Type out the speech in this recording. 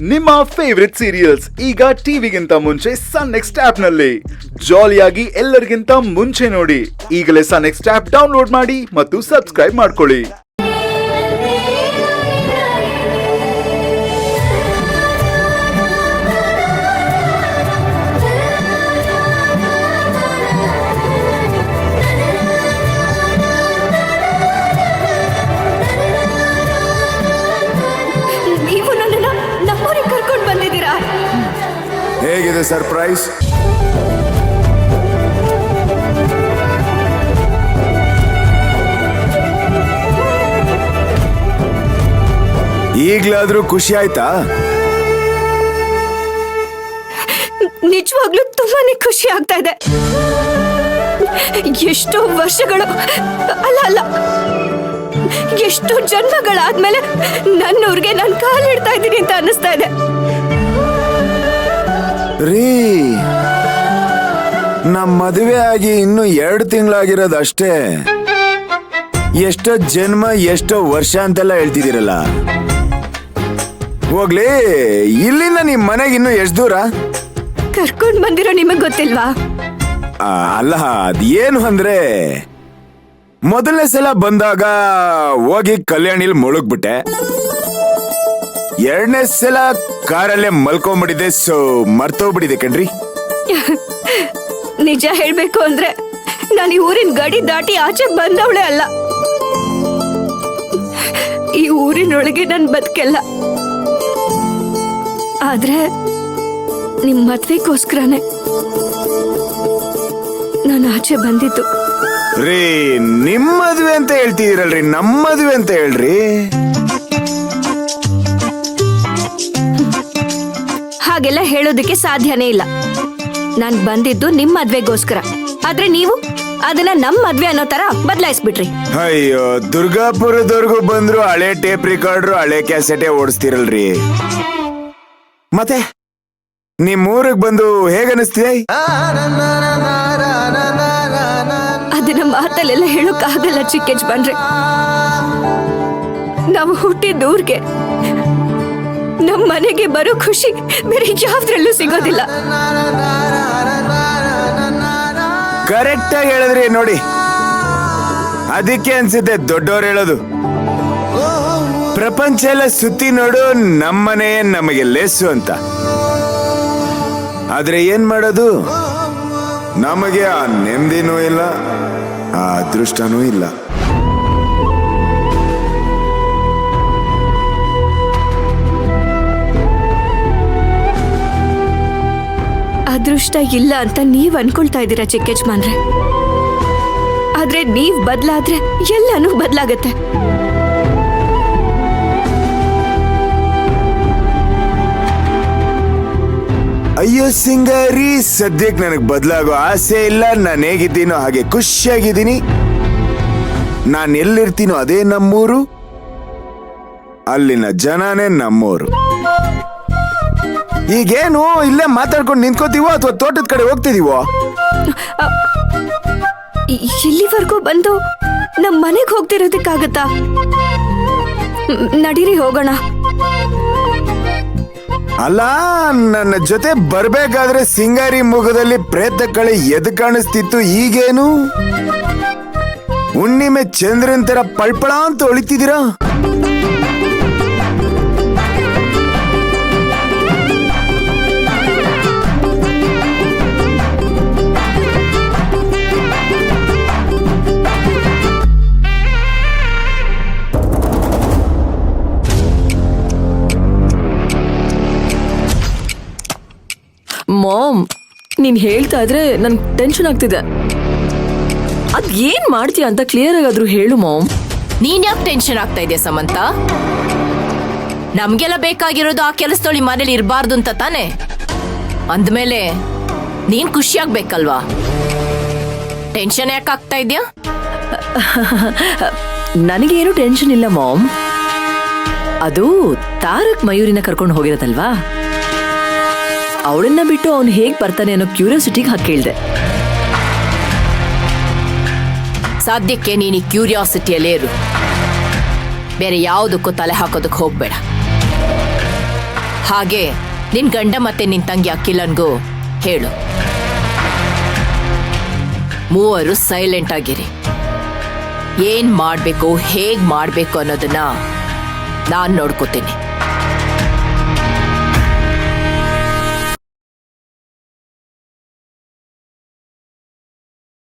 ನಿಮ್ಮ favourite serials ಈಗ ಟಿವಿಗಿಂತ ಮುಂಚೆ ಸನ್ ನೆಕ್ಸ್ಟ್ ಆಪ್ ನಲ್ಲಿ ಜಾಲಿಯಾಗಿ ಎಲ್ಲರಿಗಿಂತ ಮುಂಚೆ ನೋಡಿ. ಈಗಲೇ ಸನ್ ನೆಕ್ಸ್ಟ್ ಆಪ್ ಡೌನ್ಲೋಡ್ ಮಾಡಿ ಮತ್ತು ಸಬ್ಸ್ಕ್ರೈಬ್ ಮಾಡ್ಕೊಳ್ಳಿ. ಹೇಗಿದೆ ಸರ್ಪ್ರೈಸ್? ಈಗ್ಲಾದ್ರೂ ಖುಷಿ ಆಯ್ತಾ? ನಿಜವಾಗ್ಲೂ ತುಂಬಾನೇ ಖುಷಿ ಆಗ್ತಾ ಇದೆ. ಎಷ್ಟೋ ವರ್ಷಗಳು ಅಲ್ಲ ಎಷ್ಟೋ ಜನ್ಮಗಳಾದ್ಮೇಲೆ ನನ್ನೂರ್ಗೆ ನಾನು ಕಾಲಿಡ್ತಾ ಇದ್ದೀನಿ ಅಂತ ಅನಿಸ್ತಾ ಇದೆ. ರೀ, ನಮ್ಮ ಮದುವೆ ಆಗಿ ಇನ್ನು 2 ತಿಂಗಳಾಗಿರೋದು ಅಷ್ಟೇ. ಎಷ್ಟೋ ಜನ್ಮ ಎಷ್ಟೋ ವರ್ಷ ಅಂತೆಲ್ಲ ಹೇಳ್ತಿದ್ದೀರಲ್ಲ. ಹೋಗ್ಲಿ, ಇಲ್ಲಿಂದ ನಿಮ್ ಮನೆಗೆ ಇನ್ನು ಎಷ್ಟು ದೂರ? ಕರ್ಕೊಂಡ್ ಬಂದಿರೋ ನಿಮಗ್ ಗೊತ್ತಿಲ್ವಾ? ಅಲ್ಲ, ಅದೇನು ಅಂದ್ರೆ ಮೊದಲನೇ ಸಲ ಬಂದಾಗ ಹೋಗಿ ಕಲ್ಯಾಣಿಲ್ ಮುಳುಗ್ಬಿಟ್ಟೆ. 2ನೇ ಸಲ ಕಾರಲ್ಲೇ ಮಲ್ಕೊಂಡ್ಬಿಟ್ಟಿದೆ, ಸೊ ಮರ್ತೋಗ್ಬಿಟ್ಟಿದೆ ಕಣ್ರಿ. ನಿಜ ಹೇಳ್ಬೇಕು ಅಂದ್ರೆ ನಾನು ಈ ಊರಿನ ಗಡಿ ದಾಟಿ ಆಚೆ ಬಂದವಳೆ ಅಲ್ಲ. ಈ ಊರಿನೊಳಗೆ ನನ್ ಬದುಕೆಲ್ಲ. ಆದ್ರೆ ನಿಮ್ ಮದ್ವೆಗೋಸ್ಕರನೇ ನಾನು ಆಚೆ ಬಂದಿದ್ದು. ರೀ, ನಿಮ್ ಮದ್ವೆ ಅಂತ ಹೇಳ್ತಿದ್ದೀರಲ್ರಿ, ನಮ್ಮ ಮದ್ವೆ ಅಂತ ಹೇಳ್ರಿ. ಹಾಗೆಲ್ಲ ಹೇಳೋದಕ್ಕೆ ಸಾಧ್ಯನೇ ಇಲ್ಲ. ನಾನ್ ಬಂದಿದ್ದು ನಿಮ್ ಮದ್ವೆಗೋಸ್ಕರ. ಆದ್ರೆ ನೀವು ಅದನ್ನ ನಮ್ ಮದ್ವೆ ಅನ್ನೋ ತರ ಬದಲಾಯಿಸ್ಬಿಟ್ರಿ. ಅಯ್ಯೋ, ದುರ್ಗಾಪುರದವರೆಗೂ ಬಂದ್ರು ಹಳೆ ಟೇಪ್ ರಿಕಾರ್ಡ್ರು ಹಳೆ ಕ್ಯಾಸೆಟೇ ಓಡಿಸ್ತಿರಲ್ರಿ. ಮತ್ತೆ ನಿಮ್ ಊರಿಗೆ ಬಂದು ಹೇಗನ್ನಿಸ್ತಿದೆ? ಅದನ್ನ ಮಾತಲ್ಲೆಲ್ಲ ಹೇಳೋಕ್ ಆಗಲ್ಲ ಚಿಕ್ಕ ಯಜಮಾನ್ರೆ. ನಾವು ಹುಟ್ಟಿದ ಊರ್ಗೆ, ನಮ್ ಮನೆಗೆ ಬರೋ ಖುಷಿ ಬೇರೆ ಯಾವ್ದ್ರಲ್ಲೂ ಸಿಗೋದಿಲ್ಲ. ಕರೆಕ್ಟ್ ಆಗಿ ಹೇಳಿದ್ರಿ ನೋಡಿ. ಅದಕ್ಕೆ ಅನ್ಸುತ್ತೆ ದೊಡ್ಡವ್ರು ಹೇಳೋದು, ಪ್ರಪಂಚ ಎಲ್ಲ ಸುತ್ತಿ ನೋಡು, ನಮ್ಮನೆ ನಮಗೆ ಲೇಸು ಅಂತ. ಆದ್ರೆ ಏನ್ ಮಾಡೋದು, ನಮಗೆ ಆ ನೆಮ್ಮದಿನೂ ಇಲ್ಲ, ಆ ಅದೃಷ್ಟನೂ ಇಲ್ಲ. ಅದೃಷ್ಟ ಇಲ್ಲ ಅಂತ ನೀವ್ ಅನ್ಕೊಳ್ತಾ ಇದ್ದೀರಾ ಚಿಕ್ಕ ಯಜಮಾನ್ರೆ. ಆದ್ರೆ ನೀವ್ ಬದ್ಲಾದ್ರೆ ಎಲ್ಲಾನು ಬದ್ಲಾಗತ್ತೆ. ಅಯ್ಯೋ ಸಿಂಗಾರಿ, ಸದ್ಯಕ್ಕೆ ನನಗೆ ಬದಲಾಗೋ ಆಸೆ ಇಲ್ಲ. ನಾನು ಹೇಗಿದ್ದೀನೋ ಹಾಗೆ ಖುಷಿಯಾಗಿದ್ದೀನಿ. ನಾನು ಎಲ್ಲಿರ್ತೀನೋ ಅದೇ ನಮ್ಮೂರು, ಅಲ್ಲಿನ ಜನನೇ ನಮ್ಮೂರು. ಈಗೇನು ಇಲ್ಲೇ ಮಾತಾಡ್ಕೊಂಡು ನಿಂತ್ಕೋತೀವೋ ಅಥವಾ ತೋಟದ ಕಡೆ ಹೋಗ್ತಿದೀವೋ? ಇಲ್ಲಿವರೆಗೂ ಬಂದು ನಮ್ ಮನೆಗ್ ಹೋಗ್ತಿರೋದಕ್ಕಾಗತ್ತಾ? ನಡೀರಿ ಹೋಗೋಣ. ಅಲ್ಲ, ನನ್ನ ಜೊತೆ ಬರ್ಬೇಕಾದ್ರೆ ಸಿಂಗಾರಿ ಮುಖದಲ್ಲಿ ಪ್ರೇತ ಕಳೆ ಎದ್ ಕಾಣಿಸ್ತಿತ್ತು. ಈಗೇನು ಹುಣ್ಣಿಮೆ ಚಂದ್ರನ್ ತರ ಪಳ್ಪಳ ಅಂತ ಹೊಳಿತಿದ್ದೀರಾ? ಮಾಮ್, ನೀನ್ ಹೇಳ್ತಾ ಇದ್ರೆ ನನ್ ಟೆನ್ಷನ್ ಆಗ್ತಿದೆ. ಅದ್ ಏನ್ ಮಾಡ್ತೀಯ ಅಂತ ಕ್ಲಿಯರ್ ಆಗಾದ್ರೂ ಹೇಳು ಮಾಮ್. ನೀನ್ ಯಾಕೆ ಟೆನ್ಷನ್ ಆಗ್ತಾ ಇದೆಯಾ ಸಮಂತ? ನಮ್ಗೆಲ್ಲ ಬೇಕಾಗಿರೋದು ಆ ಕೆಲಸದೊಳಿ ಮನೇಲಿ ಇರಬಾರ್ದು ಅಂತ ತಾನೆ. ಅಂದ್ಮೇಲೆ ನೀನ್ ಖುಷಿ ಆಗ್ಬೇಕಲ್ವಾ? ಟೆನ್ಷನ್ ಯಾಕೆ ಆಗ್ತಾ ಇದೆಯಾ? ನನಗೇನು ಟೆನ್ಷನ್ ಇಲ್ಲ ಮಾಮ್. ಅದು ತಾರಕ್ ಮಯೂರಿನ ಕರ್ಕೊಂಡು ಹೋಗಿರೋದಲ್ವಾ, ಅವಳನ್ನ ಬಿಟ್ಟು ಅವ್ನು ಹೇಗ್ ಬರ್ತಾನೆ ಅನ್ನೋ ಕ್ಯೂರಿಯಾಸಿಟಿಗೆ ಹಾಕಿ ಕೇಳ್ದೆ. ಸದ್ಯಕ್ಕೆ ನೀನು ಕ್ಯೂರಿಯಾಸಿಟಿಯಲ್ಲೇ ಇರು, ಬೇರೆ ಯಾವುದಕ್ಕೂ ತಲೆ ಹಾಕೋದಕ್ಕೆ ಹೋಗ್ಬೇಡ. ಹಾಗೆ ನಿನ್ ಗಂಡ ಮತ್ತೆ ನಿನ್ ತಂಗಿ ಅಖಿಲನ್ಗೂ ಹೇಳು, ಮೂವರು ಸೈಲೆಂಟ್ ಆಗಿರಿ. ಏನ್ ಮಾಡ್ಬೇಕು ಹೇಗ್ ಮಾಡ್ಬೇಕು ಅನ್ನೋದನ್ನ ನಾನ್ ನೋಡ್ಕೋತೀನಿ.